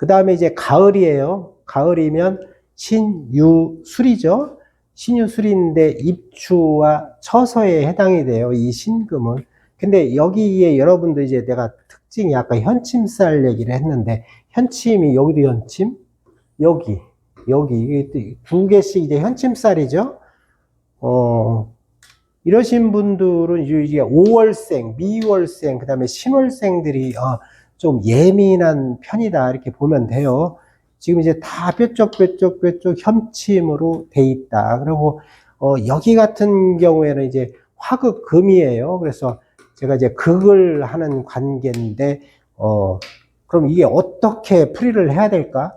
그 다음에 이제 가을이에요. 가을이면 신유술이죠. 신유술인데 입추와 처서에 해당이 돼요. 이 신금은. 근데 여기에 여러분도 이제 내가 특징이 아까 현침살 얘기를 했는데, 현침이 여기도 현침, 여기 두 개씩 이제 현침살이죠. 이러신 분들은 이제 5월생, 미월생, 그 다음에 신월생들이 좀 예민한 편이다 이렇게 보면 돼요. 지금 이제 다 뾰족 현침으로 돼 있다. 그리고 여기 같은 경우에는 이제 화극금이에요. 그래서 제가 이제 극을 하는 관계인데 그럼 이게 어떻게 풀이를 해야 될까?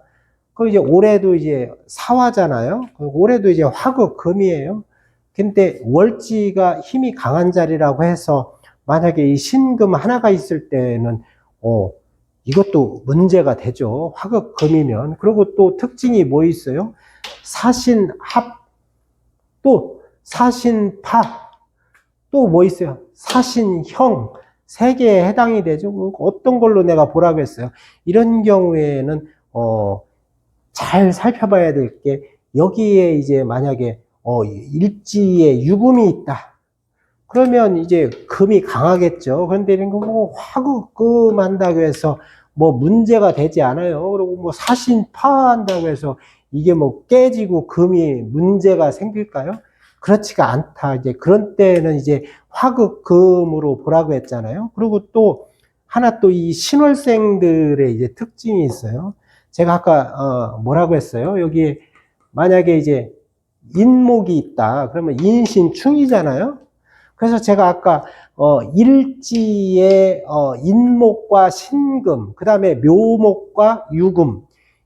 그 이제 올해도 이제 사화잖아요. 올해도 이제 화극금이에요. 근데 월지가 힘이 강한 자리라고 해서 만약에 이 신금 하나가 있을 때는 이것도 문제가 되죠. 화극금이면. 그리고 또 특징이 뭐 있어요? 사신합, 또 사신파, 또 뭐 있어요? 사신형, 세 개에 해당이 되죠. 어떤 걸로 내가 보라고 했어요? 이런 경우에는 잘 살펴봐야 될 게, 여기에 이제 만약에 일지에 유금이 있다. 그러면 이제 금이 강하겠죠. 그런데 이런 거 뭐 화극금 한다고 해서 뭐 문제가 되지 않아요. 그리고 뭐 사신파한다고 해서 이게 뭐 깨지고 금이 문제가 생길까요? 그렇지가 않다. 이제 그런 때는 이제 화극금으로 보라고 했잖아요. 그리고 또 하나 또 이 신월생들의 이제 특징이 있어요. 제가 아까 뭐라고 했어요? 여기 만약에 이제 인목이 있다. 그러면 인신충이잖아요. 그래서 제가 아까 일지에 인목과 신금, 그 다음에 묘목과 유금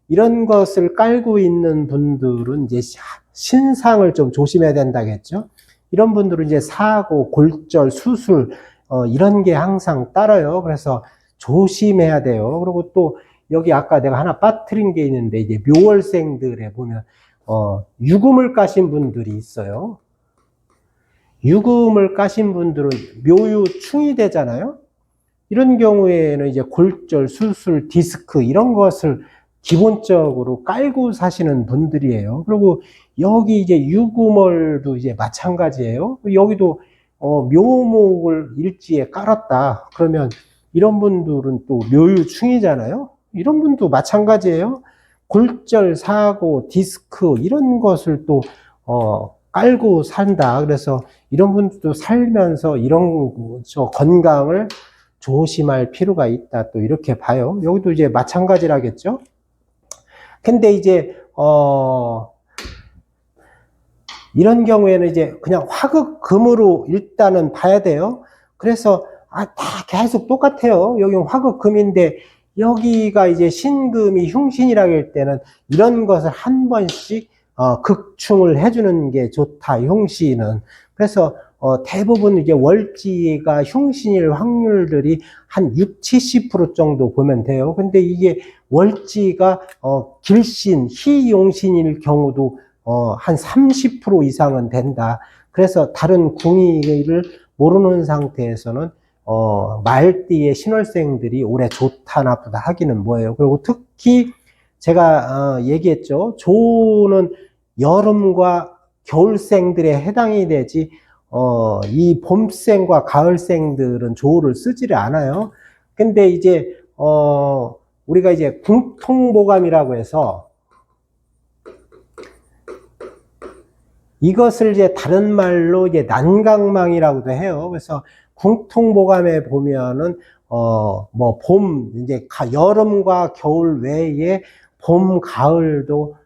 이런 것을 깔고 있는 분들은 이제 신상을 좀 조심해야 된다겠죠. 이런 분들은 이제 사고, 골절, 수술 이런 게 항상 따라요. 그래서 조심해야 돼요. 그리고 또 여기 아까 내가 하나 빠뜨린 게 있는데 이제 묘월생들에 보면 유금을 까신 분들이 있어요. 유금을 까신 분들은 묘유충이 되잖아요. 이런 경우에는 이제 골절, 수술, 디스크 이런 것을 기본적으로 깔고 사시는 분들이에요. 그리고 여기 이제 유금월도 이제 마찬가지예요. 여기도 묘목을 일지에 깔았다. 그러면 이런 분들은 또 묘유충이잖아요. 이런 분도 마찬가지예요. 골절, 사고, 디스크 이런 것을 또 깔고 산다. 그래서 이런 분들도 살면서 이런 건강을 조심할 필요가 있다. 또 이렇게 봐요. 여기도 이제 마찬가지라겠죠. 근데 이제 이런 경우에는 이제 그냥 화극금으로 일단은 봐야 돼요. 그래서 다 계속 똑같아요. 여기 화극금인데 여기가 이제 신금이 흉신이라고 할 때는 이런 것을 한 번씩 극충을 해주는 게 좋다. 흉신은. 그래서 대부분 이제 월지가 흉신일 확률들이 한 6, 70% 정도 보면 돼요. 근데 이게 월지가 길신, 희용신일 경우도 한 30% 이상은 된다. 그래서 다른 궁의를 모르는 상태에서는 말띠의 신월생들이 올해 좋다 나쁘다 하기는 뭐예요. 그리고 특히 제가 얘기했죠. 조는 여름과 겨울생들에 해당이 되지 이 봄생과 가을생들은 조를 쓰지를 않아요. 근데 이제 우리가 이제 궁통보감이라고 해서 이것을 이제 다른 말로 이제 난강망이라고도 해요. 그래서 궁통보감에 보면은 뭐 봄 이제 여름과 겨울 외에 봄 가을도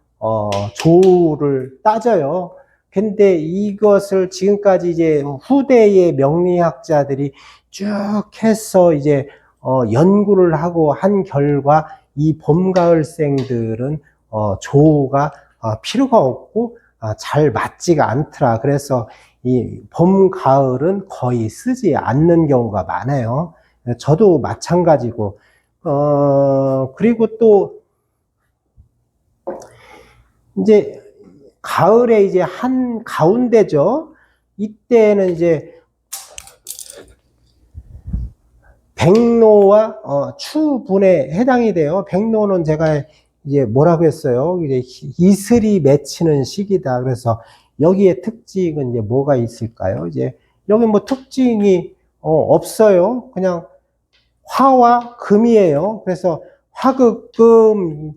조를 따져요. 근데 이것을 지금까지 이제 후대의 명리학자들이 쭉 해서 이제 연구를 하고 한 결과 이 봄 가을생들은 조가 필요가 없고 잘 맞지가 않더라. 그래서 이 봄, 가을은 거의 쓰지 않는 경우가 많아요. 저도 마찬가지고, 그리고 또, 이제, 가을에 이제 한 가운데죠. 이때는 이제, 백로와 추분에 해당이 돼요. 백로는 제가 이제 뭐라고 했어요? 이제 이슬이 맺히는 시기다. 그래서 여기에 특징은 이제 뭐가 있을까요? 이제 여기 뭐 특징이 없어요. 그냥 화와 금이에요. 그래서 화극금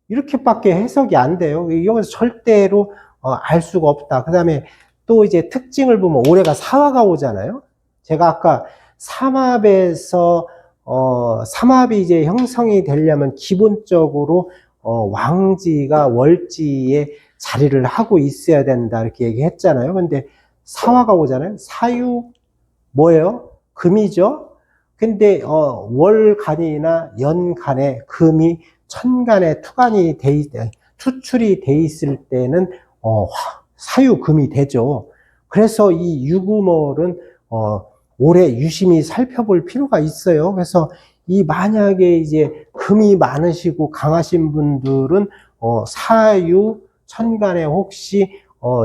이렇게밖에 해석이 안 돼요. 여기서 절대로 알 수가 없다. 그 다음에 또 이제 특징을 보면 올해가 사화가 오잖아요. 제가 아까 삼합에서 삼합이 이제 형성이 되려면 기본적으로 왕지가 월지에 자리를 하고 있어야 된다 이렇게 얘기했잖아요. 근데 사화가 오잖아요. 사유 뭐예요? 금이죠. 근데 월간이나 연간에 금이 천간에 투출이 돼 있을 때는 사유금이 되죠. 그래서 이 유금월은 올해 유심히 살펴볼 필요가 있어요. 그래서 이 만약에 이제 금이 많으시고 강하신 분들은 사유 천간에 혹시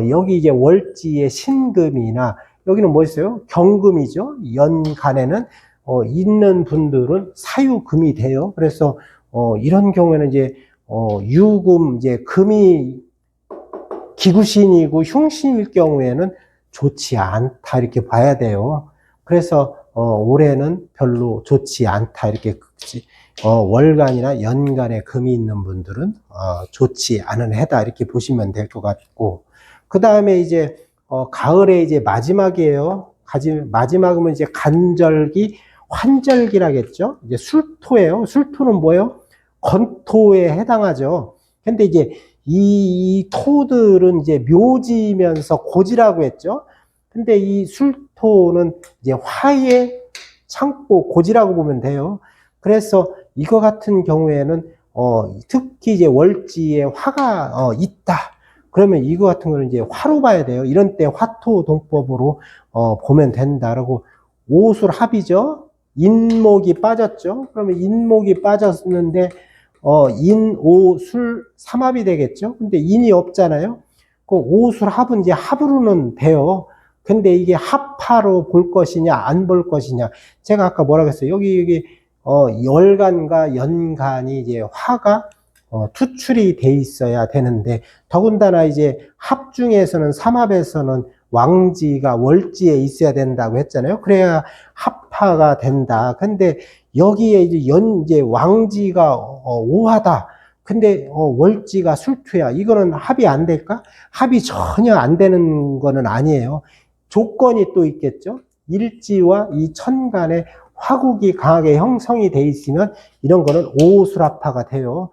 여기 이제 월지의 신금이나 여기는 뭐 있어요? 경금이죠. 연간에는 있는 분들은 사유금이 돼요. 그래서 이런 경우에는 이제 유금 이제 금이 기구신이고 흉신일 경우에는 좋지 않다 이렇게 봐야 돼요. 그래서 올해는 별로 좋지 않다 이렇게 월간이나 연간에 금이 있는 분들은 좋지 않은 해다 이렇게 보시면 될 것 같고, 그 다음에 이제 가을에 이제 마지막이에요. 마지막이면 이제 간절기, 환절기라겠죠. 이제 술토예요. 술토는 뭐예요? 건토에 해당하죠. 근데 이제 이 토들은 이제 묘지면서 고지라고 했죠. 근데 이 술토는 이제 화의 창고 고지라고 보면 돼요. 그래서 이거 같은 경우에는 특히 이제 월지에 화가 있다. 그러면 이거 같은 거는 이제 화로 봐야 돼요. 이런 때 화토 동법으로 보면 된다라고. 오술합이죠. 인목이 빠졌죠. 그러면 인목이 빠졌는데 인, 오, 술, 삼합이 되겠죠. 근데 인이 없잖아요. 그 오술 합은 이제 합으로는 돼요. 근데 이게 합파로 볼 것이냐 안 볼 것이냐. 제가 아까 뭐라고 했어요. 여기 열간과 연간이 이제 화가 투출이 돼 있어야 되는데, 더군다나 이제 합 중에서는 삼합에서는 왕지가 월지에 있어야 된다고 했잖아요. 그래야 합파가 된다. 근데 여기에 이제 왕지가 오하다. 근데 월지가 술투야. 이거는 합이 안 될까? 합이 전혀 안 되는 거는 아니에요. 조건이 또 있겠죠. 일지와 이 천간에 화국이 강하게 형성이 돼 있으면 이런 거는 오술합파가 돼요.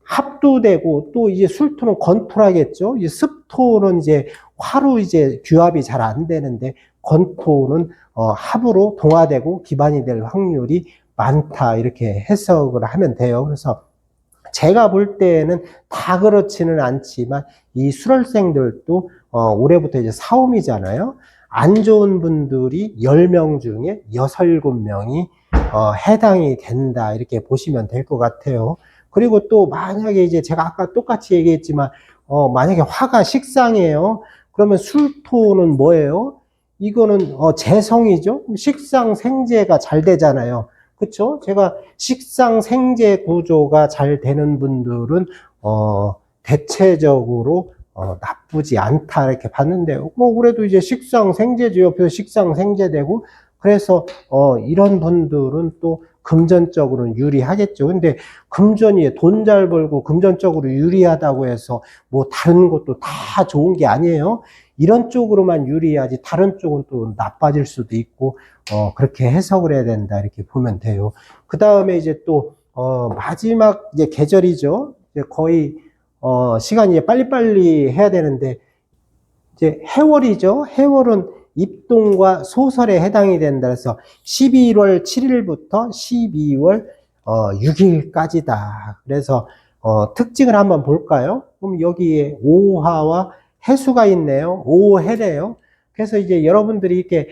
합도 되고, 또 이제 술토는 건토라겠죠. 이제 습토는 이제 화로 이제 규합이 잘 안 되는데, 건토는 합으로 동화되고 기반이 될 확률이 많다 이렇게 해석을 하면 돼요. 그래서 제가 볼 때는 다 그렇지는 않지만 이 수월생들도 올해부터 이제 사움이잖아요. 안 좋은 분들이 10명 중에 6, 7명이 해당이 된다 이렇게 보시면 될 것 같아요. 그리고 또 만약에 이제 제가 아까 똑같이 얘기했지만 만약에 화가 식상이에요. 그러면 술토는 뭐예요? 이거는 재성이죠. 식상 생재가 잘 되잖아요. 그쵸? 제가 식상 생재 구조가 잘 되는 분들은 대체적으로 나쁘지 않다 이렇게 봤는데요. 뭐 그래도 이제 식상 생재죠. 옆에서 식상 생재되고, 그래서 이런 분들은 또 금전적으로는 유리하겠죠. 근데 금전이 돈 잘 벌고 금전적으로 유리하다고 해서 뭐 다른 것도 다 좋은 게 아니에요. 이런 쪽으로만 유리하지 다른 쪽은 또 나빠질 수도 있고 그렇게 해석을 해야 된다 이렇게 보면 돼요. 그 다음에 이제 또 마지막 이제 계절이죠. 이제 거의 시간이 이제 빨리빨리 해야 되는데, 이제 해월이죠. 해월은 입동과 소설에 해당이 된다. 그래서 11월 7일부터 12월 6일까지다. 그래서 특징을 한번 볼까요? 그럼 여기에 오화와 해수가 있네요. 오해래요. 그래서 이제 여러분들이 이렇게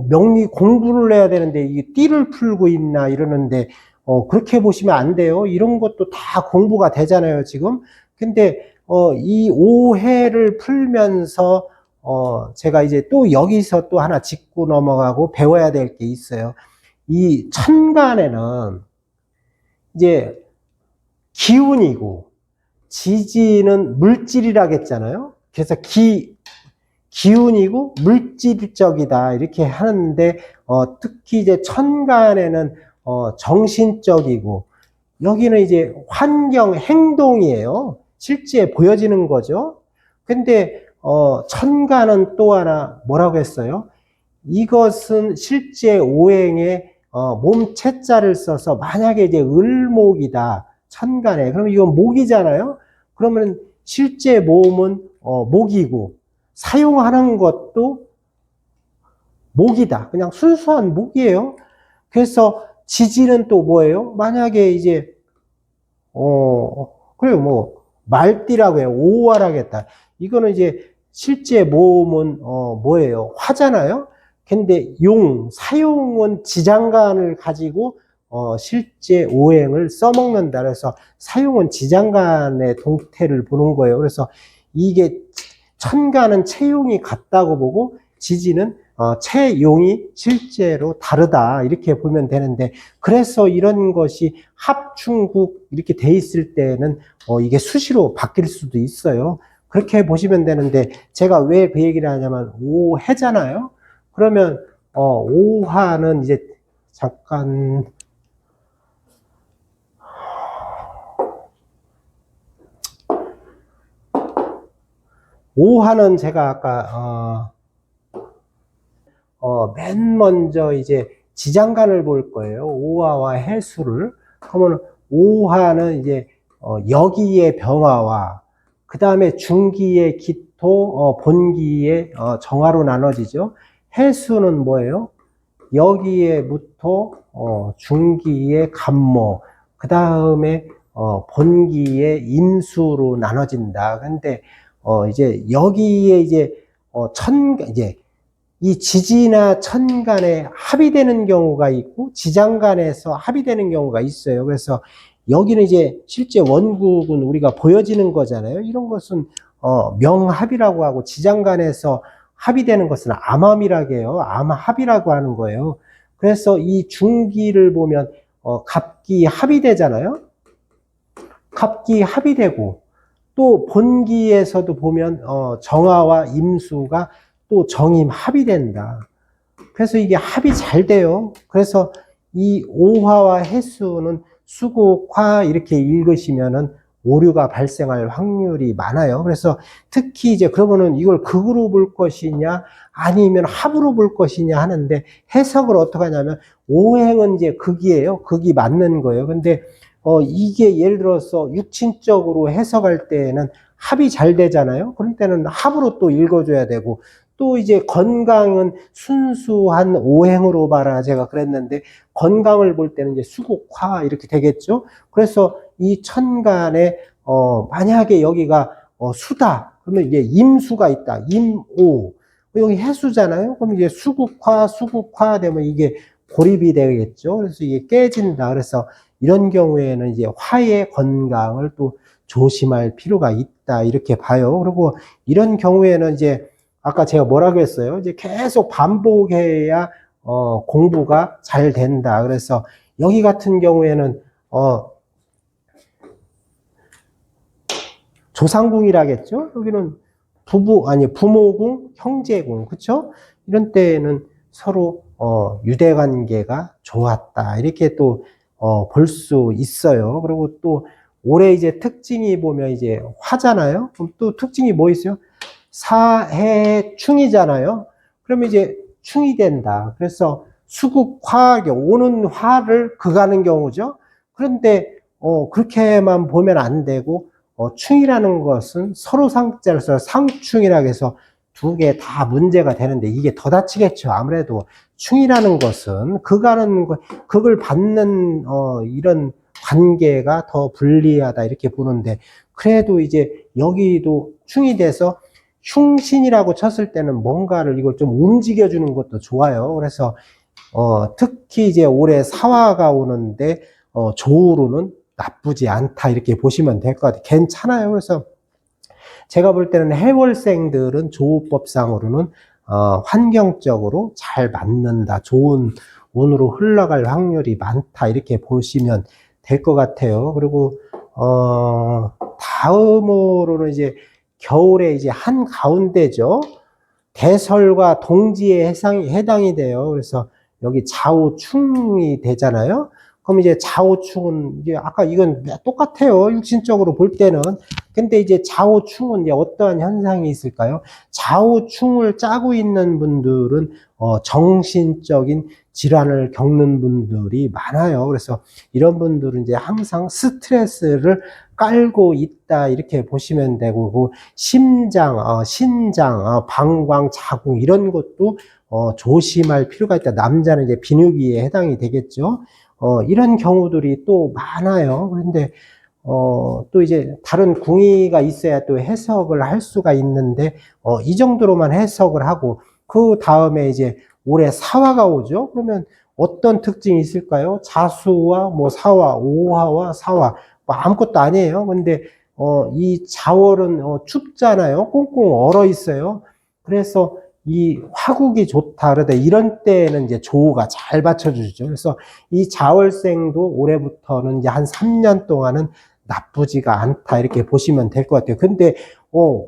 명리 공부를 해야 되는데 이게 띠를 풀고 있나 이러는데 그렇게 보시면 안 돼요. 이런 것도 다 공부가 되잖아요, 지금. 근데 이 오해를 풀면서 제가 이제 또 여기서 또 하나 짚고 넘어가고 배워야 될 게 있어요. 이 천간에는 이제 기운이고 지지는 물질이라고 했잖아요. 그래서 기운이고 물질적이다 이렇게 하는데 특히 이제 천간에는 정신적이고 여기는 이제 환경 행동이에요. 실제 보여지는 거죠. 근데 천간은 또 하나 뭐라고 했어요? 이것은 실제 오행에 몸체자를 써서 만약에 이제 을목이다 천간에 그러면 이건 목이잖아요. 그러면 실제 몸은 목이고 사용하는 것도 목이다. 그냥 순수한 목이에요. 그래서 지지는 또 뭐예요? 만약에 이제 그래요 뭐 말띠라고 해요. 오화라겠다. 이거는 이제 실제 몸은 뭐예요? 화잖아요. 근데 사용은 지장간을 가지고 실제 오행을 써먹는다. 그래서 사용은 지장간의 동태를 보는 거예요. 그래서 이게 천간은 체용이 같다고 보고 지지는 체용이 실제로 다르다 이렇게 보면 되는데 그래서 이런 것이 합충국 이렇게 돼 있을 때는 이게 수시로 바뀔 수도 있어요. 그렇게 보시면 되는데 제가 왜 그 얘기를 하냐면 오해잖아요. 그러면 오화는 이제 잠깐 오화는 제가 아까 맨 먼저 이제 지장간을 볼 거예요. 오화와 해수를. 그러면 오화는 이제 여기의 병화와 그 다음에 중기의 기토, 본기의 정화로 나눠지죠. 해수는 뭐예요? 여기에 무토, 중기의 간모, 그 다음에 본기의 임수로 나눠진다. 근데 이제 여기에 이제 이제 이 지지나 천간에 합이 되는 경우가 있고 지장간에서 합이 되는 경우가 있어요. 그래서 여기는 이제 실제 원국은 우리가 보여지는 거잖아요. 이런 것은 명합이라고 하고 지장간에서 합이 되는 것은 암암이라고 해요. 암합이라고 하는 거예요. 그래서 이 중기를 보면 갑기 합이 되잖아요. 갑기 합이 되고 또 본기에서도 보면 정화와 임수가 또 정임 합이 된다. 그래서 이게 합이 잘 돼요. 그래서 이 오화와 해수는 수국화 이렇게 읽으시면은 오류가 발생할 확률이 많아요. 그래서 특히 이제 그러면은 이걸 극으로 볼 것이냐 아니면 합으로 볼 것이냐 하는데 해석을 어떻게 하냐면 오행은 이제 극이에요. 극이 맞는 거예요. 근데 이게 예를 들어서 육친적으로 해석할 때에는 합이 잘 되잖아요. 그럴 때는 합으로 또 읽어줘야 되고 또 이제 건강은 순수한 오행으로 봐라 제가 그랬는데 건강을 볼 때는 이제 수국화 이렇게 되겠죠. 그래서 이 천간에 만약에 여기가 수다 그러면 이제 임수가 있다. 임오 여기 해수잖아요. 그럼 이제 수국화 되면 이게 고립이 되겠죠. 그래서 이게 깨진다. 그래서 이런 경우에는 이제 화의 건강을 또 조심할 필요가 있다. 이렇게 봐요. 그리고 이런 경우에는 이제 아까 제가 뭐라고 했어요? 이제 계속 반복해야 공부가 잘 된다. 그래서 여기 같은 경우에는 조상궁이라겠죠? 여기는 부모궁, 형제궁, 그쵸? 이런 때는 서로 유대 관계가 좋았다. 이렇게 또 볼 수 있어요. 그리고 또 올해 이제 특징이 보면 이제 화잖아요. 그럼 또 특징이 뭐 있어요? 사해충이잖아요. 그러면 이제 충이 된다. 그래서 수국화, 오는 화를 극하는 경우죠. 그런데 그렇게만 보면 안 되고 충이라는 것은 서로 상자를 써서 상충이라고 해서 두 개 다 문제가 되는데 이게 더 다치겠죠. 아무래도 충이라는 것은 극을 받는 이런 관계가 더 불리하다 이렇게 보는데 그래도 이제 여기도 충이 돼서 흉신이라고 쳤을 때는 뭔가를 이걸 좀 움직여주는 것도 좋아요. 그래서 특히 이제 올해 사화가 오는데 조우로는 나쁘지 않다 이렇게 보시면 될 것 같아요. 괜찮아요. 그래서 제가 볼 때는 해월생들은 조우법상으로는 환경적으로 잘 맞는다. 좋은 운으로 흘러갈 확률이 많다 이렇게 보시면 될 것 같아요. 그리고 다음으로는 이제 겨울에 이제 한 가운데죠. 대설과 동지에 해당이 돼요. 그래서 여기 좌우충이 되잖아요. 그럼 이제 좌우충은 이제 아까 이건 똑같아요. 육신적으로 볼 때는. 근데 이제 좌우충은 이제 어떠한 현상이 있을까요? 좌우충을 짜고 있는 분들은 정신적인 질환을 겪는 분들이 많아요. 그래서 이런 분들은 이제 항상 스트레스를 깔고 있다 이렇게 보시면 되고, 그 심장, 신장, 방광, 자궁 이런 것도 조심할 필요가 있다. 남자는 이제 비뇨기에 해당이 되겠죠. 이런 경우들이 또 많아요. 그런데 또 이제 다른 궁의가 있어야 또 해석을 할 수가 있는데 이 정도로만 해석을 하고 그 다음에 이제 올해 사화가 오죠. 그러면 어떤 특징이 있을까요? 자수와 뭐 사화, 오화와 사화 뭐 아무것도 아니에요. 근데 이 자월은 춥잖아요. 꽁꽁 얼어 있어요. 그래서 이 화국이 좋다. 그러다 이런 때는 이제 조우가 잘 받쳐주죠. 그래서 이 자월생도 올해부터는 이제 한 3년 동안은 나쁘지가 않다. 이렇게 보시면 될 것 같아요. 근데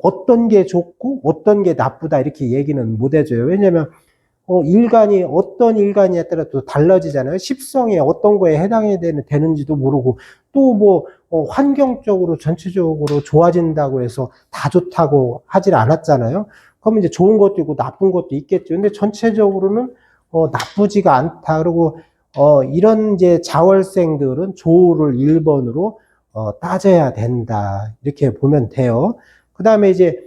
어떤 게 좋고 어떤 게 나쁘다 이렇게 얘기는 못 해줘요. 왜냐면 일간이 어떤 일간이에 따라 또 달라지잖아요. 십성에 어떤 거에 해당이 되는지도 모르고 또 뭐 환경적으로 전체적으로 좋아진다고 해서 다 좋다고 하질 않았잖아요. 그러면 이제 좋은 것도 있고 나쁜 것도 있겠죠. 근데 전체적으로는 나쁘지가 않다. 그리고 이런 이제 자월생들은 조우를 1번으로 따져야 된다. 이렇게 보면 돼요. 그 다음에 이제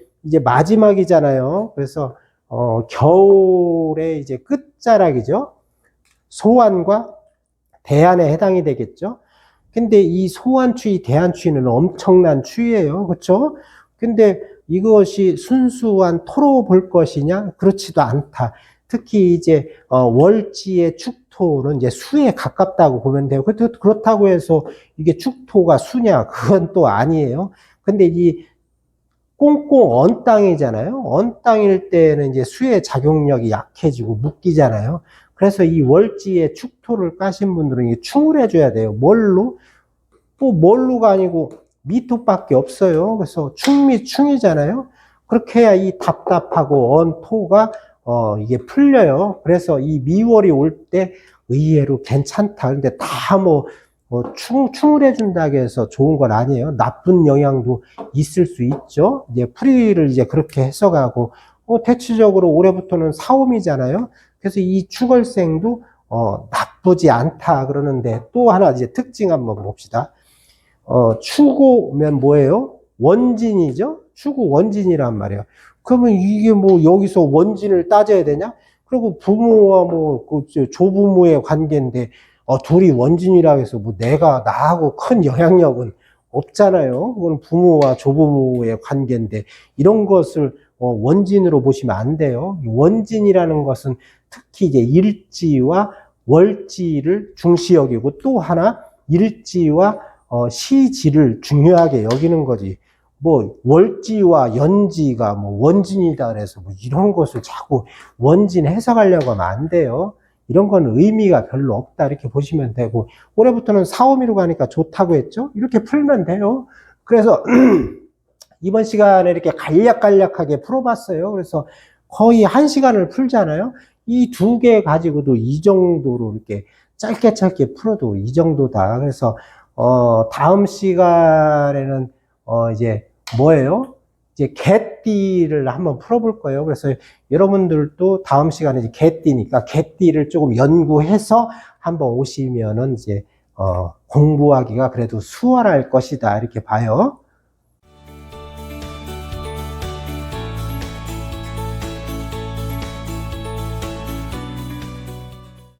마지막이잖아요. 그래서 겨울에 이제 끝자락이죠. 소환과 대안에 해당이 되겠죠. 근데 이 소환추위, 대안추위는 엄청난 추위예요. 그렇죠? 근데 이것이 순수한 토로 볼 것이냐? 그렇지도 않다. 특히 이제 월지의 축토는 이제 수에 가깝다고 보면 돼요. 그렇다고 해서 이게 축토가 수냐? 그건 또 아니에요. 근데 이 꽁꽁 언 땅이잖아요. 언 땅일 때는 이제 수의 작용력이 약해지고 묶이잖아요. 그래서 이 월지에 축토를 까신 분들은 이게 충을 해줘야 돼요. 뭘로? 또 뭘로가 아니고 미토밖에 없어요. 그래서 충이잖아요. 그렇게 해야 이 답답하고 언 토가 이게 풀려요. 그래서 이 미월이 올 때 의외로 괜찮다. 근데 다 충을 해준다고 해서 좋은 건 아니에요. 나쁜 영향도 있을 수 있죠. 이제 풀이를 이제 그렇게 해석하고, 대체적으로 올해부터는 사옴이잖아요. 그래서 이 축월생도, 나쁘지 않다 그러는데 또 하나 이제 특징 한번 봅시다. 추고면 뭐예요? 원진이죠? 추고 원진이란 말이에요. 그러면 이게 뭐 여기서 원진을 따져야 되냐? 그리고 부모와 그 조부모의 관계인데, 둘이 원진이라 해서 뭐 나하고 큰 영향력은 없잖아요. 그건 부모와 조부모의 관계인데, 이런 것을 원진으로 보시면 안 돼요. 원진이라는 것은 특히 이제 일지와 월지를 중시 여기고 또 하나 일지와 시지를 중요하게 여기는 거지. 뭐 월지와 연지가 뭐 원진이다 그래서 뭐 이런 것을 자꾸 원진 해석하려고 하면 안 돼요. 이런 건 의미가 별로 없다 이렇게 보시면 되고, 올해부터는 사오미로 가니까 좋다고 했죠. 이렇게 풀면 돼요. 그래서 이번 시간에 이렇게 간략간략하게 풀어봤어요. 그래서 거의 1시간을 풀잖아요. 이 두 개 가지고도 이 정도로 이렇게 짧게 풀어도 이 정도다. 그래서 다음 시간에는 이제 뭐예요? 이제 개띠를 한번 풀어볼 거예요. 그래서 여러분들도 다음 시간에 이제 개띠니까 개띠를 조금 연구해서 한번 오시면은 이제 공부하기가 그래도 수월할 것이다 이렇게 봐요.